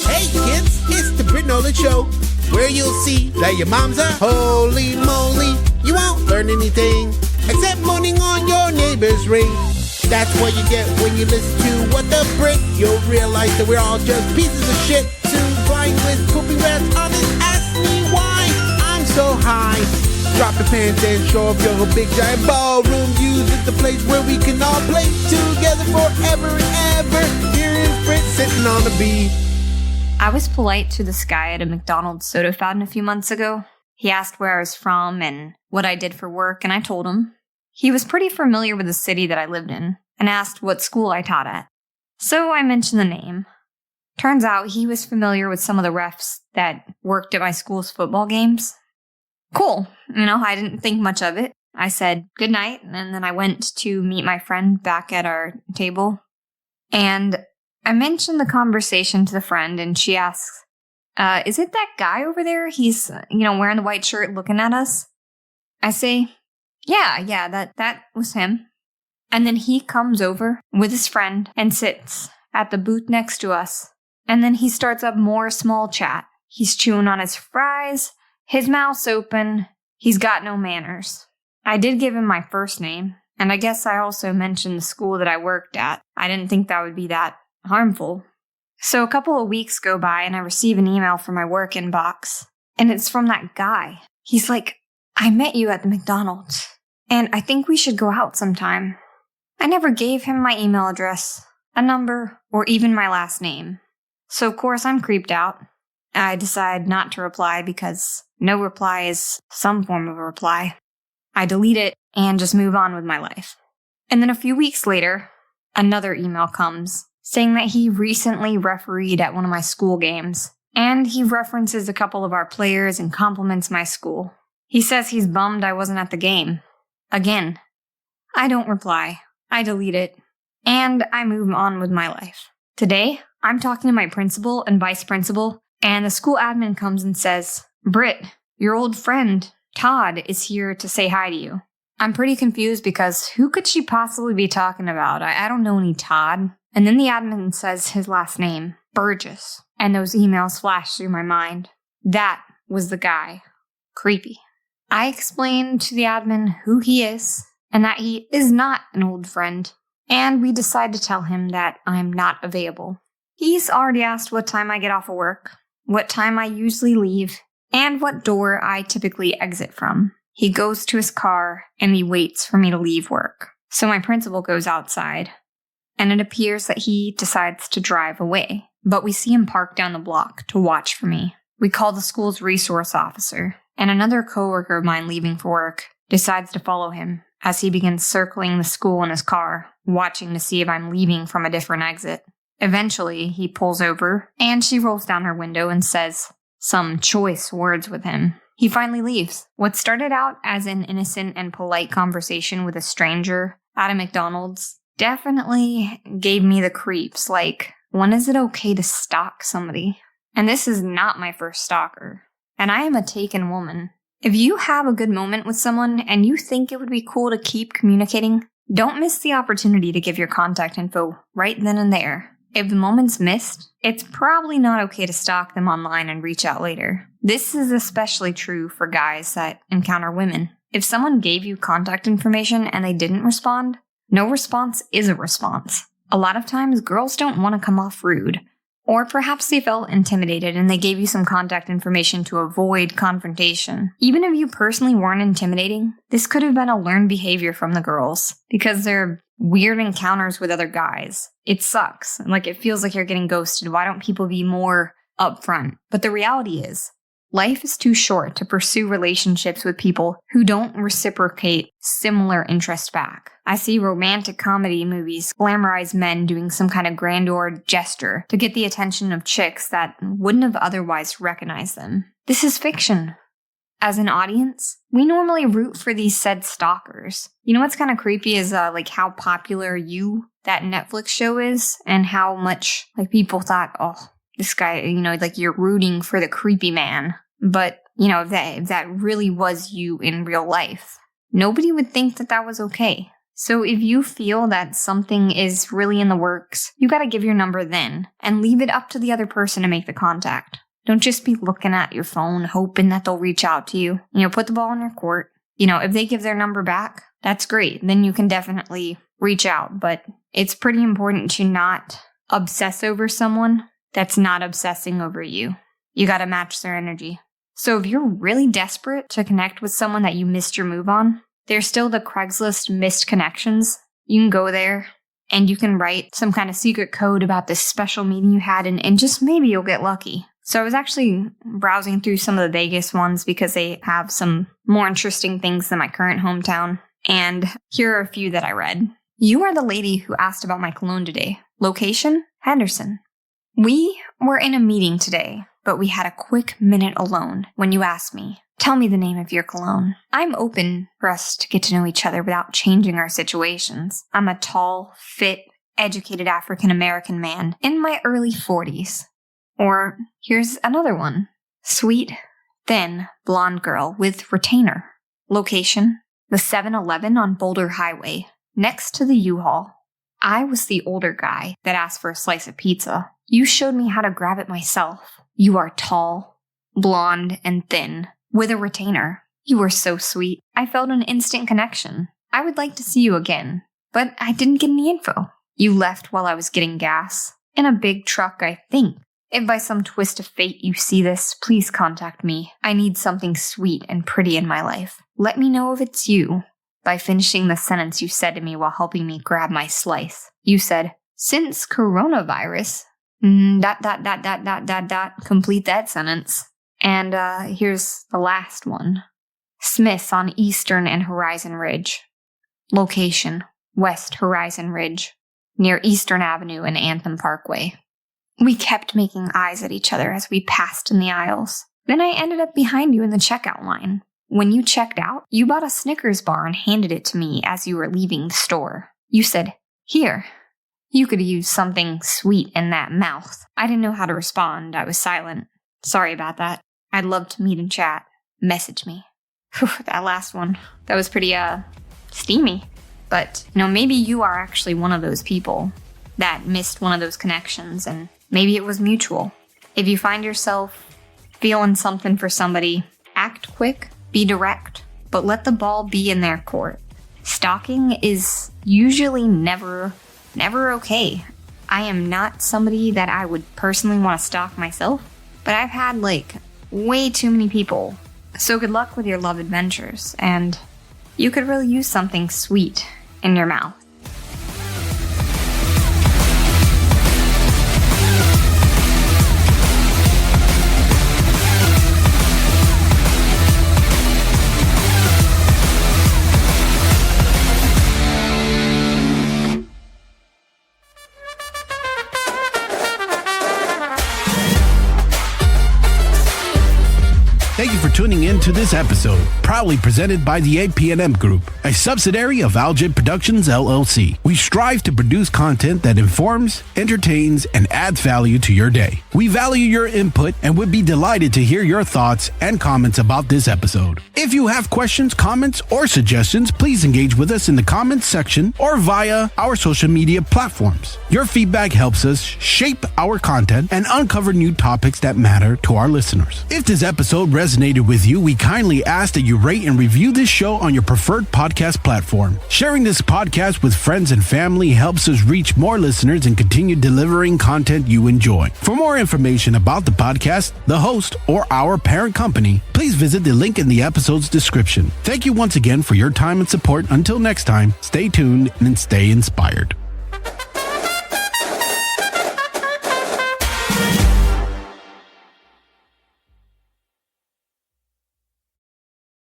Hey kids, it's the Britt Nolan Show, where you'll see that your mom's a holy moly. You won't learn anything except moaning on your neighbor's ring. That's what you get when you listen to What the Britt. You'll realize that we're all just pieces of shit, too blind with pooping rats on his ask me why I'm so high. Drop your pants and show off your big giant ballroom. Use it the place where we can all play together forever and ever. Here is Britt sitting on the beat. I was polite to this guy at a McDonald's soda fountain a few months ago. He asked where I was from and what I did for work, and I told him. He was pretty familiar with the city that I lived in, and asked what school I taught at. So I mentioned the name. Turns out he was familiar with some of the refs that worked at my school's football games. Cool. I didn't think much of it. I said good night, and then I went to meet my friend back at our table. And I mentioned the conversation to the friend, and she asks, is it that guy over there? He's, wearing the white shirt looking at us? I say, yeah, that was him. And then he comes over with his friend and sits at the booth next to us. And then he starts up more small chat. He's chewing on his fries, his mouth's open, he's got no manners. I did give him my first name, and I guess I also mentioned the school that I worked at. I didn't think that would be that harmful. So a couple of weeks go by and I receive an email from my work inbox, and it's from that guy. He's like, I met you at the McDonald's, and I think we should go out sometime. I never gave him my email address, a number, or even my last name. So of course I'm creeped out. I decide not to reply because no reply is some form of a reply. I delete it and just move on with my life. And then a few weeks later, another email comes saying that he recently refereed at one of my school games, and he references a couple of our players and compliments my school. He says he's bummed I wasn't at the game. Again, I don't reply. I delete it, and I move on with my life. Today, I'm talking to my principal and vice principal, and the school admin comes and says, Britt, your old friend, Todd, is here to say hi to you. I'm pretty confused because who could she possibly be talking about? I don't know any Todd. And then the admin says his last name, Burgess, and those emails flash through my mind. That was the guy. Creepy. I explained to the admin who he is, and that he is not an old friend, and we decide to tell him that I'm not available. He's already asked what time I get off of work, what time I usually leave, and what door I typically exit from. He goes to his car, and he waits for me to leave work. So my principal goes outside, and it appears that he decides to drive away, but we see him park down the block to watch for me. We call the school's resource officer, and another coworker of mine leaving for work decides to follow him as he begins circling the school in his car, watching to see if I'm leaving from a different exit. Eventually, he pulls over, and she rolls down her window and says some choice words with him. He finally leaves. What started out as an innocent and polite conversation with a stranger at a McDonald's definitely gave me the creeps, like, when is it okay to stalk somebody? And this is not my first stalker. And I am a taken woman. If you have a good moment with someone and you think it would be cool to keep communicating, don't miss the opportunity to give your contact info right then and there. If the moment's missed, it's probably not okay to stalk them online and reach out later. This is especially true for guys that encounter women. If someone gave you contact information and they didn't respond, no response is a response. A lot of times, girls don't want to come off rude. Or perhaps they felt intimidated and they gave you some contact information to avoid confrontation. Even if you personally weren't intimidating, this could have been a learned behavior from the girls, because they're weird encounters with other guys. It sucks. Like, it feels like you're getting ghosted. Why don't people be more upfront? But the reality is, life is too short to pursue relationships with people who don't reciprocate similar interests back. I see romantic comedy movies glamorize men doing some kind of grandeur gesture to get the attention of chicks that wouldn't have otherwise recognized them. This is fiction. As an audience, we normally root for these said stalkers. You know what's kind of creepy is like how popular You, that Netflix show, is, and how much like people thought, oh, this guy, like you're rooting for the creepy man. But, if that really was you in real life, nobody would think that that was okay. So if you feel that something is really in the works, you gotta give your number then and leave it up to the other person to make the contact. Don't just be looking at your phone hoping that they'll reach out to you. Put the ball in your court. If they give their number back, that's great. Then you can definitely reach out. But it's pretty important to not obsess over someone that's not obsessing over you. You gotta match their energy. So if you're really desperate to connect with someone that you missed your move on, there's still the Craigslist Misconnections. You can go there and you can write some kind of secret code about this special meeting you had and just maybe you'll get lucky. So I was actually browsing through some of the Vegas ones because they have some more interesting things than my current hometown. And here are a few that I read. You are the lady who asked about my cologne today. Location? Henderson. We were in a meeting today, but we had a quick minute alone when you asked me, tell me the name of your cologne. I'm open for us to get to know each other without changing our situations. I'm a tall, fit, educated African-American man in my early 40s. Or here's another one. Sweet, thin, blonde girl with retainer. Location? The 7-Eleven on Boulder Highway, next to the U-Haul. I was the older guy that asked for a slice of pizza. You showed me how to grab it myself. You are tall, blonde, and thin, with a retainer. You were so sweet. I felt an instant connection. I would like to see you again, but I didn't get any info. You left while I was getting gas. In a big truck, I think. If by some twist of fate you see this, please contact me. I need something sweet and pretty in my life. Let me know if it's you. By finishing the sentence you said to me while helping me grab my slice. You said, since coronavirus, ... complete that sentence. And here's the last one. Smith on Eastern and Horizon Ridge. Location, West Horizon Ridge, near Eastern Avenue and Anthem Parkway. We kept making eyes at each other as we passed in the aisles. Then I ended up behind you in the checkout line. When you checked out, you bought a Snickers bar and handed it to me as you were leaving the store. You said, here. You could use something sweet in that mouth. I didn't know how to respond. I was silent. Sorry about that. I'd love to meet and chat. Message me. Whew, that last one. That was pretty, steamy. But, maybe you are actually one of those people that missed one of those connections, and maybe it was mutual. If you find yourself feeling something for somebody, act quick, be direct, but let the ball be in their court. Stalking is usually never okay. I am not somebody that I would personally want to stalk myself, but I've had, way too many people. So good luck with your love adventures, and you could really use something sweet in your mouth. Thank you for tuning in to this episode, proudly presented by the APNM Group, a subsidiary of Algid Productions, LLC. We strive to produce content that informs, entertains, and adds value to your day. We value your input and would be delighted to hear your thoughts and comments about this episode. If you have questions, comments, or suggestions, please engage with us in the comments section or via our social media platforms. Your feedback helps us shape our content and uncover new topics that matter to our listeners. If this episode resonated with you, we kindly ask that you rate and review this show on your preferred podcast platform. Sharing this podcast with friends and family helps us reach more listeners and continue delivering content you enjoy. For more information about the podcast, the host, or our parent company, please visit the link in the episode's description. Thank you once again for your time and support. Until next time, stay tuned and stay inspired.